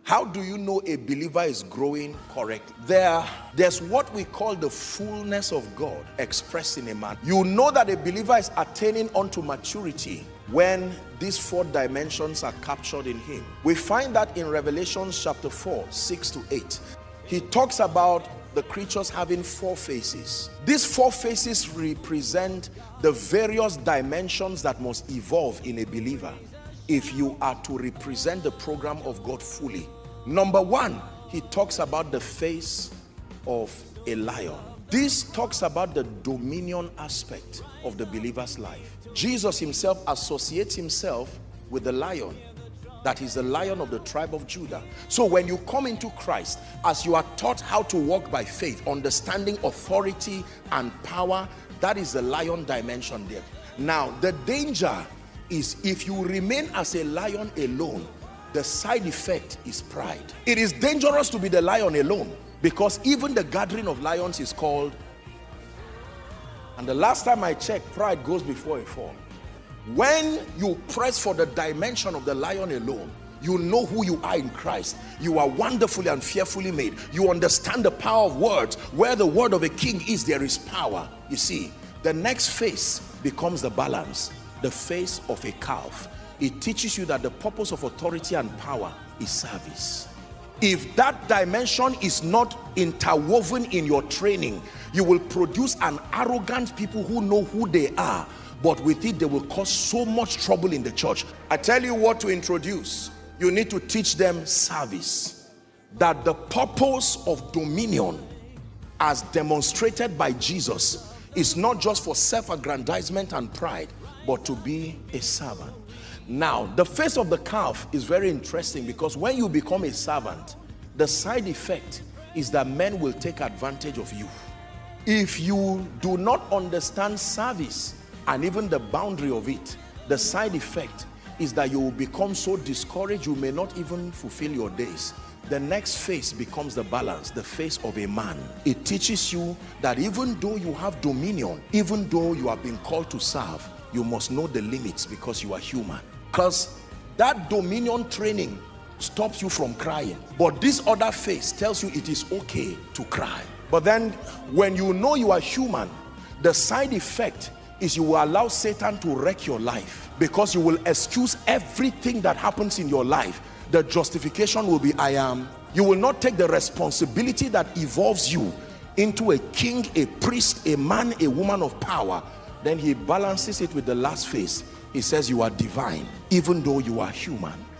How do you know a believer is growing correct? There's what we call the fullness of God expressed in a man. You know that a believer is attaining unto maturity when these 4 dimensions are captured in him. We find that in Revelation chapter 4, 6 to 8. He talks about the creatures having 4 faces. These 4 faces represent the various dimensions that must evolve in a believer if you are to represent the program of God fully. Number 1, he talks about the face of a lion. This talks about the dominion aspect of the believer's life. Jesus himself associates himself with the lion. That is the lion of the tribe of Judah. So when you come into Christ, as you are taught how to walk by faith, understanding authority and power, that is the lion dimension there. Now, the danger is if you remain as a lion alone, the side effect is pride. It is dangerous to be the lion alone, because even the gathering of lions is called, and the last time I checked, pride goes before a fall. When you press for the dimension of the lion alone, you know who you are in Christ. You are wonderfully and fearfully made. You understand the power of words. Where the word of a king is, there is power. You see, the next face becomes the balance, the face of a calf. It teaches you that the purpose of authority and power is service. If that dimension is not interwoven in your training, you will produce an arrogant people who know who they are, but with it they will cause so much trouble in the church. I tell you what to introduce. You need to teach them service. That the purpose of dominion as demonstrated by Jesus is not just for self-aggrandizement and pride, but to be a servant. Now, the face of the calf is very interesting, because when you become a servant, the side effect is that men will take advantage of you. If you do not understand service and even the boundary of it, the side effect is that you will become so discouraged you may not even fulfill your days. The next face becomes the balance, the face of a man. It teaches you that even though you have dominion, even though you have been called to serve, you must know the limits, because you are human. Because that dominion training stops you from crying, but this other face tells you it is okay to cry. But then when you know you are human, the side effect is you will allow Satan to wreck your life, because you will excuse everything that happens in your life. The justification will be I am. You will not take the responsibility that evolves you into a king, a priest, a man, a woman of power. Then he balances it with the last face. He says you are divine even though you are human.